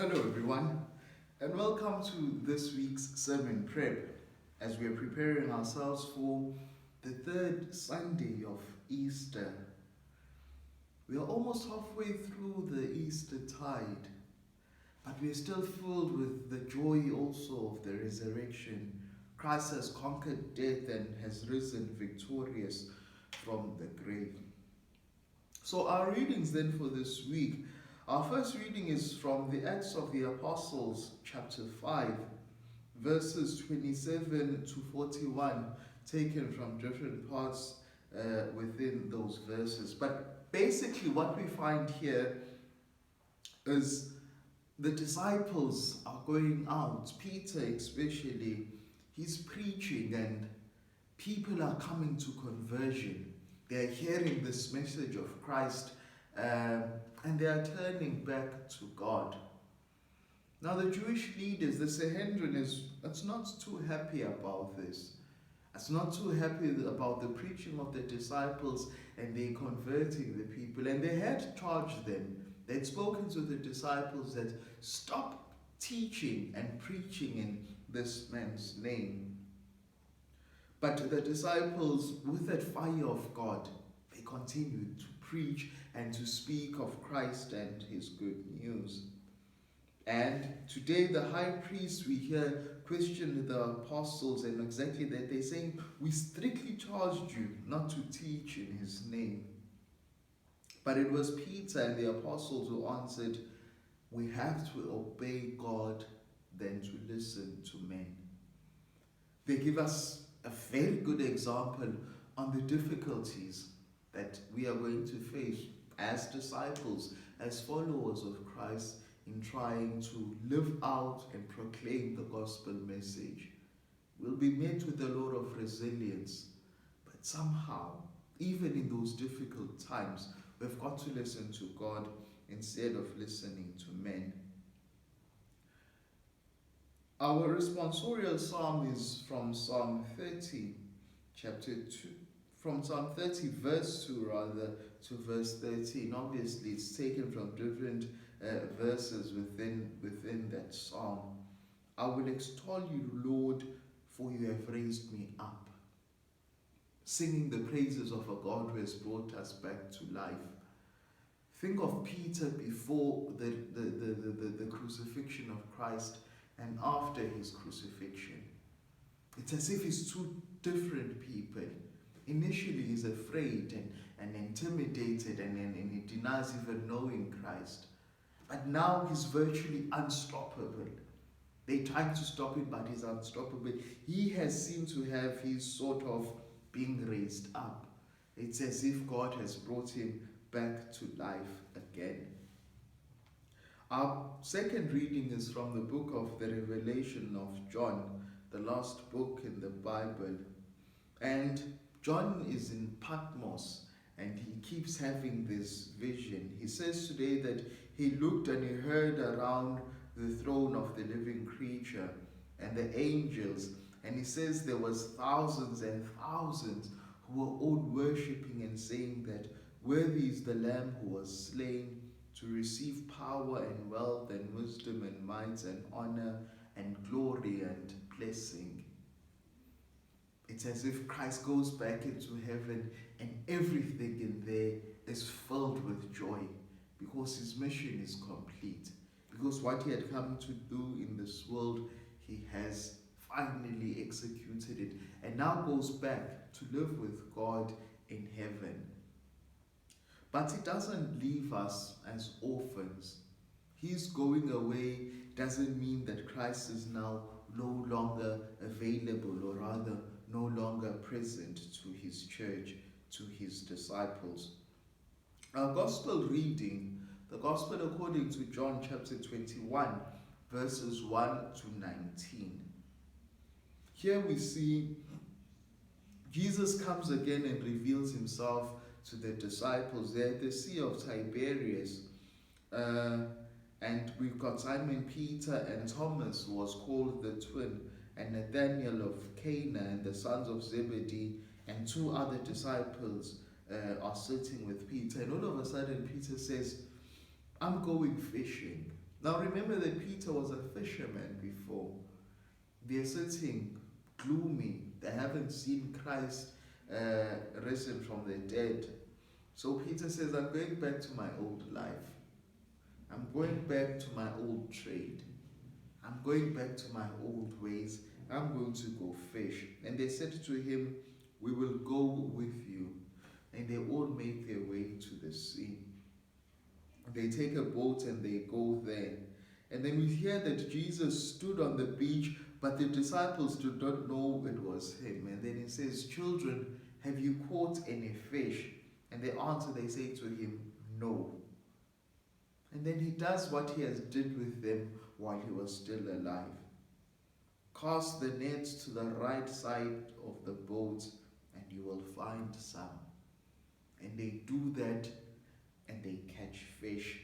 Hello, everyone, and welcome to this week's sermon prep as we are preparing ourselves for the third Sunday of Easter. We are almost halfway through the Easter tide, but we are still filled with the joy also of the resurrection. Christ has conquered death and has risen victorious from the grave. So, our readings then for this week. Our first reading is from the Acts of the Apostles, chapter 5, verses 27 to 41, taken from different parts within those verses. But basically, what we find here is the disciples are going out, Peter especially, he's preaching, and people are coming to conversion. They're hearing this message of Christ. And they are turning back to God. Now the Jewish leaders, the Sanhedrin, it's not too happy about this. It's not too happy about the preaching of the disciples and they converting the people. And they had charged them. They had spoken to the disciples that stop teaching and preaching in this man's name. But the disciples, with that fire of God, they continued to preach and to speak of Christ and his good news. And today the high priest, we hear, question the apostles, and exactly that they're saying, we strictly charged you not to teach in his name. But it was Peter and the apostles who answered, we have to obey God than to listen to men. They give us a very good example on the difficulties that we are going to face as disciples, as followers of Christ, in trying to live out and proclaim the gospel message. We'll be met with a lot of resilience, but somehow, even in those difficult times, we've got to listen to God instead of listening to men. Our responsorial psalm is from Psalm 30, chapter 2. From Psalm 30, verse 2 rather, to verse 13. Obviously, it's taken from different verses within that psalm. I will extol you, Lord, for you have raised me up. Singing the praises of a God who has brought us back to life. Think of Peter before the crucifixion of Christ and after his crucifixion. It's as if he's two different people. Initially, he's afraid and intimidated and he denies even knowing Christ. But now he's virtually unstoppable. They tried to stop him, but he's unstoppable. He has seemed to have his sort of being raised up. It's as if God has brought him back to life again. Our second reading is from the book of the Revelation of John, the last book in the Bible. And John is in Patmos and he keeps having this vision. He says today that he looked and he heard around the throne of the living creature and the angels, and he says there was thousands and thousands who were all worshipping and saying that worthy is the Lamb who was slain to receive power and wealth and wisdom and might and honor and glory and blessing. It's as if Christ goes back into heaven and everything in there is filled with joy because his mission is complete. Because what he had come to do in this world, he has finally executed it and now goes back to live with God in heaven. But it doesn't leave us as orphans. His going away doesn't mean that Christ is now no longer available, or rather no longer present to his church, to his disciples. Our gospel reading, the gospel according to John chapter 21, verses 1 to 19. Here we see Jesus comes again and reveals himself to the disciples. They're at the Sea of Tiberias. And we've got Simon Peter and Thomas, who was called the twin, and Nathanael of Cana and the sons of Zebedee, and two other disciples are sitting with Peter. And all of a sudden Peter says, I'm going fishing. Now remember that Peter was a fisherman before. They're sitting gloomy. They haven't seen Christ risen from the dead. So Peter says, I'm going back to my old life. I'm going back to my old trade. I'm going back to my old ways. I'm going to go fish. And they said to him, we will go with you. And they all make their way to the sea. They take a boat and they go there. And then we hear that Jesus stood on the beach, but the disciples did not know it was him. And then he says, children, have you caught any fish? And they answer, they say to him, no. And then he does what he has did with them while he was still alive. Cast the nets to the right side of the boat and you will find some. And they do that and they catch fish.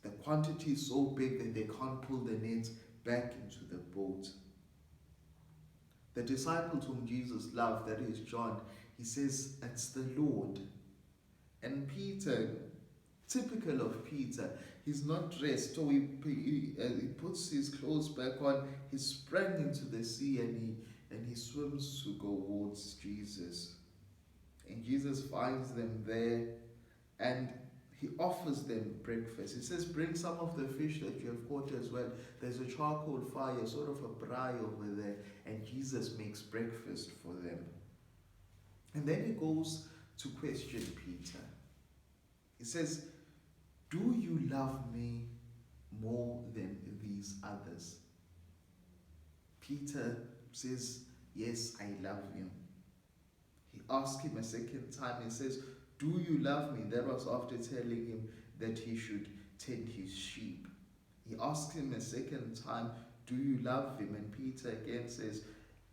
The quantity is so big that they can't pull the nets back into the boat. The disciples whom Jesus loved, that is John, he says, it's the Lord. And Peter, typical of Peter, he's not dressed, so he puts his clothes back on, he sprang into the sea and he swims towards Jesus. And Jesus finds them there and he offers them breakfast. He says, bring some of the fish that you have caught as well. There's a charcoal fire, sort of a braai over there, and Jesus makes breakfast for them. And then he goes to question Peter. He says, do you love me more than these others? Peter says, yes, I love you. He asks him a second time, he says, do you love me? That was after telling him that he should tend his sheep. He asks him a second time, do you love him? And Peter again says,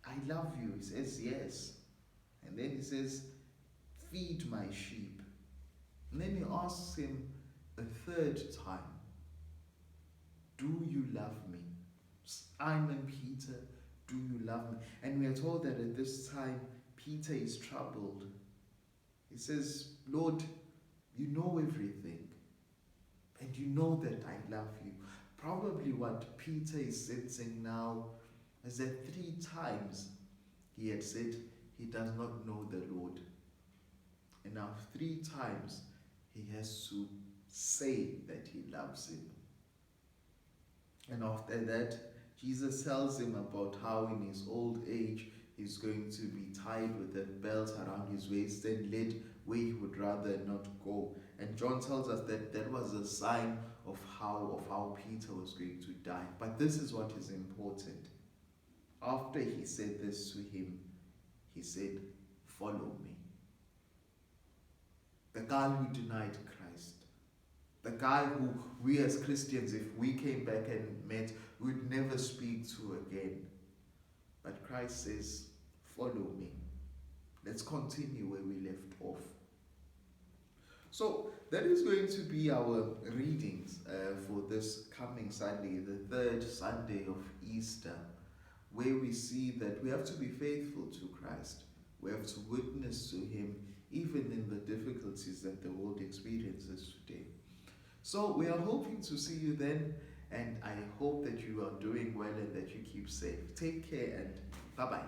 I love you. He says, yes. And then he says, feed my sheep. And then he asks him a third time, do you love me? Simon Peter, do you love me? And we are told that at this time, Peter is troubled. He says, Lord, you know everything. And you know that I love you. Probably what Peter is sensing now is that 3 times he had said he does not know the Lord. And now 3 times he has to say that he loves him. And after that, Jesus tells him about how in his old age he's going to be tied with a belt around his waist and led where he would rather not go. And John tells us that that was a sign of how Peter was going to die. But this is what is important. After he said this to him, he said, follow me. The guy who denied Christ. The guy who we as Christians, if we came back and met, would never speak to again. But Christ says, follow me. Let's continue where we left off. So that is going to be our readings for this coming Sunday, the 3rd Sunday of Easter, where we see that we have to be faithful to Christ. We have to witness to him even in the difficulties that the world experiences today. So we are hoping to see you then, and I hope that you are doing well and that you keep safe. Take care and bye-bye.